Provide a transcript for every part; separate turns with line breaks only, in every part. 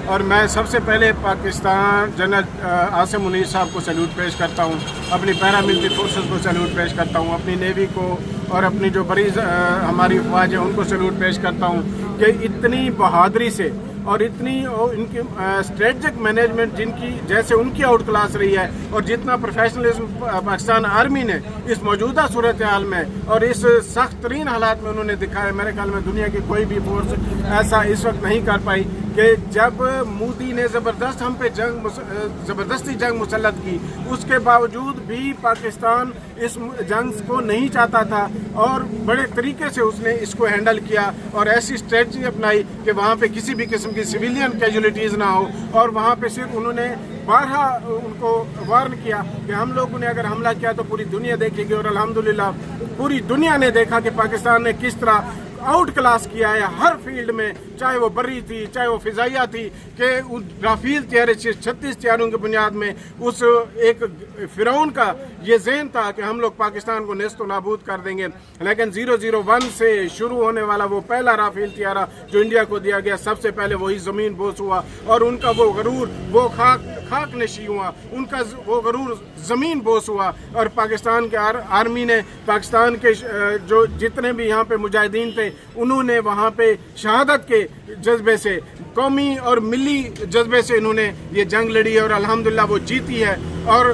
اور میں سب سے پہلے پاکستان جنرل عاصم منیر صاحب کو سیلوٹ پیش کرتا ہوں، اپنی پیراملٹری فورسز کو سیلوٹ پیش کرتا ہوں، اپنی نیوی کو اور اپنی جو بڑی ہماری افواج ہے ان کو سیلوٹ پیش کرتا ہوں کہ اتنی بہادری سے اور اتنی ان کی اسٹریٹجک مینجمنٹ جن کی جیسے ان کی آؤٹ کلاس رہی ہے، اور جتنا پروفیشنلزم پاکستان آرمی نے اس موجودہ صورتحال میں اور اس سخت ترین حالات میں انہوں نے دکھایا، میرے خیال میں دنیا کی کوئی بھی فورس ایسا اس وقت نہیں کر پائی کہ جب مودی نے زبردست ہم پہ زبردستی جنگ مسلط کی، اس کے باوجود بھی پاکستان اس جنگ کو نہیں چاہتا تھا اور بڑے طریقے سے اس نے اس کو ہینڈل کیا اور ایسی اسٹریٹجی اپنائی کہ وہاں پہ کسی بھی قسم کی سویلین کیجولیٹیز نہ ہو، اور وہاں پہ صرف انہوں نے بارہا ان کو وارن کیا کہ ہم لوگوں نے اگر حملہ کیا تو پوری دنیا دیکھے گی، اور الحمدللہ پوری دنیا نے دیکھا کہ پاکستان نے کس طرح آؤٹ کلاس کیا ہے ہر فیلڈ میں، چاہے وہ بری تھی چاہے وہ فضائیہ تھی، کہ رافیل طیارے 36 طیاروں کی بنیاد میں اس ایک فرعون کا یہ ذہن تھا کہ ہم لوگ پاکستان کو نیست و نابود کر دیں گے، لیکن 001 سے شروع ہونے والا وہ پہلا رافیل طیارہ جو انڈیا کو دیا گیا، سب سے پہلے وہی زمین بوس ہوا، اور ان کا وہ غرور وہ خاک نشی ہوا، ان کا وہ غرور زمین بوس ہوا، اور پاکستان کے آرمی نے پاکستان کے جو جتنے بھی یہاں پہ مجاہدین تھے انہوں نے وہاں پہ شہادت کے جذبے سے، قومی اور ملی جذبے سے انہوں نے یہ جنگ لڑی ہے، اور الحمدللہ وہ جیتی ہے، اور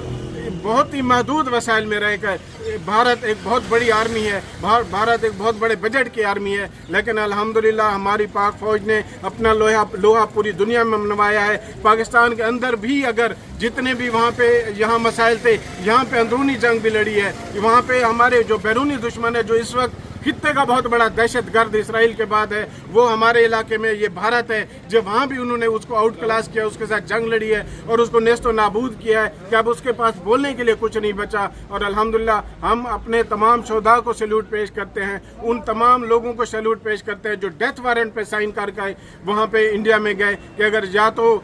بہت ہی محدود وسائل میں رہ کر بھارت ایک بہت بڑی آرمی ہے، بھارت ایک بہت بڑے بجٹ کی آرمی ہے، لیکن الحمدللہ ہماری پاک فوج نے اپنا لوہا پوری دنیا میں منوایا ہے۔ پاکستان کے اندر بھی اگر جتنے بھی وہاں پہ یہاں مسائل تھے، یہاں پہ اندرونی جنگ بھی لڑی ہے، وہاں پہ ہمارے جو بیرونی دشمن ہے جو اس وقت خطے کا بہت بڑا دہشت گرد اسرائیل کے بعد ہے، وہ ہمارے علاقے میں یہ بھارت ہے، جو وہاں بھی انہوں نے اس کو آؤٹ کلاس کیا، اس کے ساتھ جنگ لڑی ہے اور اس کو نیست و نابود کیا ہے کہ اب اس کے پاس بولنے کے لیے کچھ نہیں بچا، اور الحمدللہ ہم اپنے تمام شہداء کو سیلوٹ پیش کرتے ہیں، ان تمام لوگوں کو سیلوٹ پیش کرتے ہیں جو ڈیتھ وارنٹ پہ سائن کر کے وہاں پہ انڈیا میں گئے کہ اگر یا تو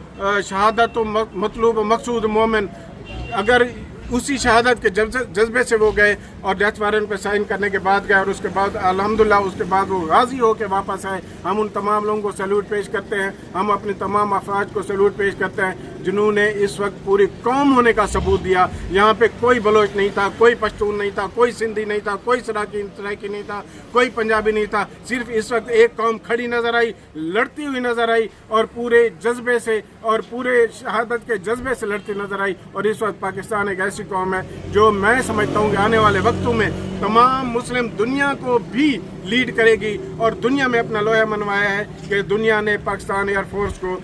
شہادت و مطلوب و مقصود مومن، اگر اسی شہادت کے جذبے سے وہ گئے اور ڈیتھ وارنٹ پہ سائن کرنے کے بعد گئے، اور اس کے بعد الحمدللہ اس کے بعد وہ غازی ہو کے واپس آئے، ہم ان تمام لوگوں کو سیلوٹ پیش کرتے ہیں، ہم اپنی تمام افواج کو سیلوٹ پیش کرتے ہیں جنہوں نے اس وقت پوری قوم ہونے کا ثبوت دیا۔ یہاں پہ کوئی بلوچ نہیں تھا، کوئی پشتون نہیں تھا، کوئی سندھی نہیں تھا، کوئی سرائکی نہیں تھا، کوئی پنجابی نہیں تھا، صرف اس وقت ایک قوم کھڑی نظر آئی، لڑتی ہوئی نظر آئی، اور پورے جذبے سے اور پورے شہادت کے جذبے سے لڑتی نظر آئی، اور اس وقت پاکستان ایک ایسی قوم ہے جو میں سمجھتا ہوں کہ آنے والے وقتوں میں تمام مسلم دنیا کو بھی لیڈ کرے گی، اور دنیا میں اپنا لوہا منوایا ہے کہ دنیا نے پاکستان ایئر فورس کو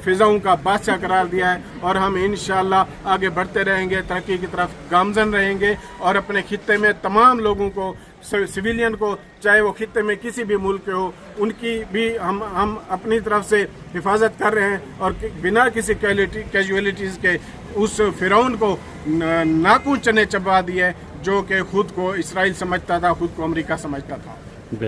فضاؤں کا بادشاہ قرار دیا ہے، اور ہم انشاءاللہ آگے بڑھتے رہیں گے، ترقی کی طرف گامزن رہیں گے، اور اپنے خطے میں تمام لوگوں کو، سویلین کو، چاہے وہ خطے میں کسی بھی ملک کے ہو، ان کی بھی ہم اپنی طرف سے حفاظت کر رہے ہیں، اور بنا کسی کیجولیٹیز کے اس فرعون کو ناکوں چنے چبا دیے جو کہ خود کو اسرائیل سمجھتا تھا، خود کو امریکہ سمجھتا تھا۔